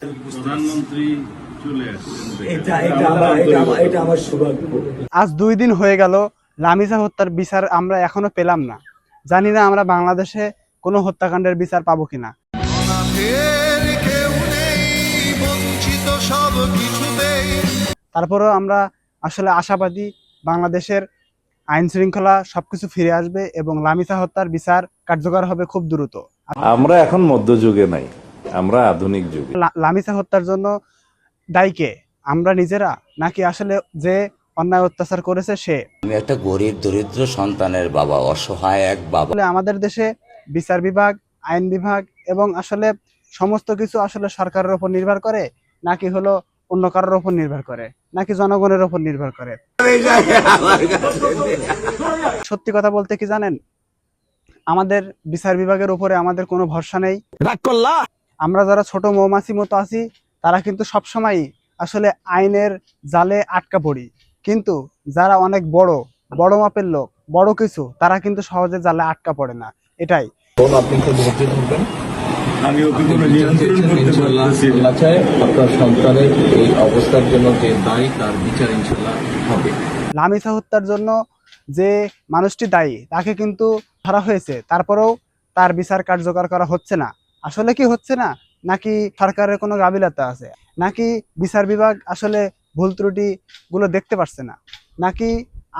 প্রধানমন্ত্রী চলে আসছেন, এটা আমার সৌভাগ্য। আজ 2 দিন হয়ে গেল লামিজা হত্যার বিচার আমরা এখনো পেলাম না। জানি না আমরা বাংলাদেশে কোনো হত্যাকাণ্ডের বিচার পাবো কিনা। তারপরেও আমরা আসলে আশাবাদী বাংলাদেশের আইন শৃঙ্খলা সবকিছু ফিরে আসবে এবং লামিজা হত্যার বিচার কার্যকর হবে খুব দ্রুত। আমরা এখন মধ্যযুগে নাই, আমরা আধুনিক যুগে। লামিজা হত্যার জন্য দায়ী কে? আমরা নিজেরা, নাকি আসলে যে অন্যায় অত্যাচার করেছে সে? আমি একটা গরিব দরিদ্র সন্তানের বাবা, অসহায় এক বাবা। আমাদের দেশে বিচার বিভাগ, আইন বিভাগ এবং আসলে সমস্ত কিছু আসলে সরকারের উপর নির্ভর করে, নাকি হলো অন্য কারোর উপর নির্ভর করে, নাকি জনগণের উপর নির্ভর করে? সত্যি কথা বলতে কি জানেন, আমাদের বিচার বিভাগের উপরে আমাদের কোনো ভরসা নেই। আমরা যারা ছোট মৌমাছি মতো আছি তারা কিন্তু সবসময় আসলে আইনের জালে আটকা পড়ি, কিন্তু যারা অনেক বড় বড় মাপের লোক, বড় কিছু, তারা কিন্তু সহজে জালে আটকা পড়ে না। এটাই। আপনি একটু ধৈর্য ধরবেন। আমি ওকে কোনো নিয়ন্ত্রণ করতে পারতেছি না। আল্লাহ চায় আপনার সন্তানের এই অবস্থার জন্য যে দায়ী তার বিচার ইনশাআল্লাহ হবে। লামিজা হত্যার জন্য যে মানুষটি দায়ী তাকে কিন্তু ধরা হয়েছে, তারপরেও তার বিচার কার্যকর করা হচ্ছে না। আসলে কি হচ্ছে না, নাকি সরকারের কোনো গাফিলতি আছে, নাকি বিচার বিভাগ আসলে ভুল ত্রুটি গুলো দেখতে পারছে না, নাকি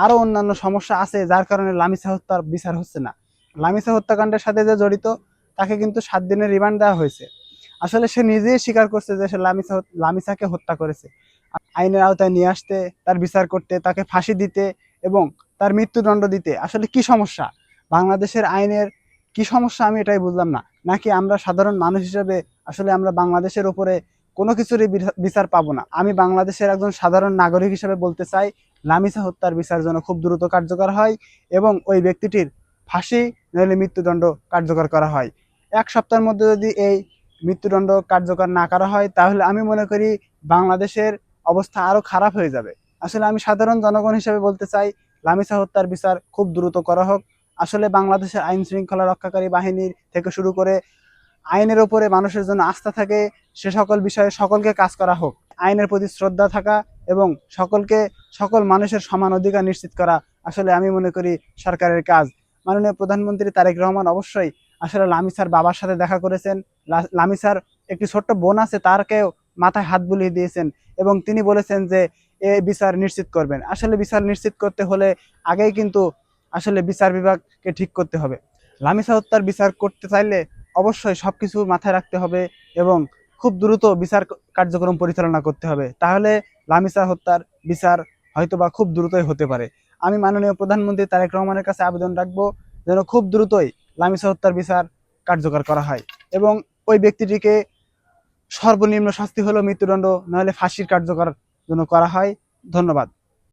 আরো অন্যান্য সমস্যা আছে যার কারণে লামিজা হত্যার বিচার হচ্ছে না? লামিজা হত্যাকাণ্ডের সাথে যে জড়িত তাকে কিন্তু 7 দিনের রিমান্ড দেওয়া হয়েছে। আসলে সে নিজেই স্বীকার করছে যে সে লামিজাকে হত্যা করেছে। আইনের আওতায় নিয়ে আসতে, তার বিচার করতে, তাকে ফাঁসি দিতে এবং তার মৃত্যুদণ্ড দিতে আসলে কি সমস্যা? বাংলাদেশের আইনের কি সমস্যা আমি এটাই বুঝলাম না। নাকি আমরা সাধারণ মানুষ হিসেবে আসলে আমরা বাংলাদেশের উপরে কোনো কিছুরই বিচার পাবো না? আমি বাংলাদেশের একজন সাধারণ নাগরিক হিসেবে বলতে চাই, লামিজা হত্যার বিচার যেন খুব দ্রুত কার্যকর হয় এবং ওই ব্যক্তিটির ফাঁসি নইলে মৃত্যুদণ্ড কার্যকর করা হয়। 1 সপ্তাহের মধ্যে যদি এই মৃত্যুদণ্ড কার্যকর না করা হয় তাহলে আমি মনে করি বাংলাদেশের অবস্থা আরো খারাপ হয়ে যাবে। আসলে আমি সাধারণ জনগণ হিসেবে বলতে চাই, লামিজা হত্যার বিচার খুব দ্রুত করা হোক। আসলে বাংলাদেশের আইন শৃঙ্খলা রক্ষাকারী বাহিনীর থেকে শুরু করে আইনের উপরে মানুষের জন্য আস্থা থাকে, সে সকল বিষয়ে সকলকে কাজ করা হোক। আইনের প্রতি শ্রদ্ধা থাকা এবং সকল মানুষের সমান অধিকার নিশ্চিত করা আসলে আমি মনে করি সরকারের কাজ। মাননীয় প্রধানমন্ত্রী তারেক রহমান অবশ্যই আসলে লামিজার বাবার সাথে দেখা করেছেন। লামিজার একটি ছোট্ট বোন আছে, তারকেও মাথায় হাত বুলিয়ে দিয়েছেন এবং তিনি বলেছেন যে এই বিচার নিশ্চিত করবেন। আসলে বিচার নিশ্চিত করতে হলে আগেই কিন্তু আসলে বিচার বিভাগকে ঠিক করতে হবে। লামিজা হত্যার বিচার করতে চাইলে অবশ্যই সবকিছু মাথায় রাখতে হবে এবং খুব দ্রুত বিচার কার্যক্রম পরিচালনা করতে হবে। তাহলে লামিজা হত্যার বিচার হয়তোবা খুব দ্রুতই হতে পারে। আমি মাননীয় প্রধানমন্ত্রী তারেক রহমানের কাছে আবেদন রাখবো যেন খুব দ্রুতই লামিজা হত্যার বিচার কার্যকর করা হয় এবং ওই ব্যক্তিটিকে সর্বনিম্ন শাস্তি হলো মৃত্যুদণ্ড, নাহলে ফাঁসির কার্যকর যেন করা হয়। ধন্যবাদ।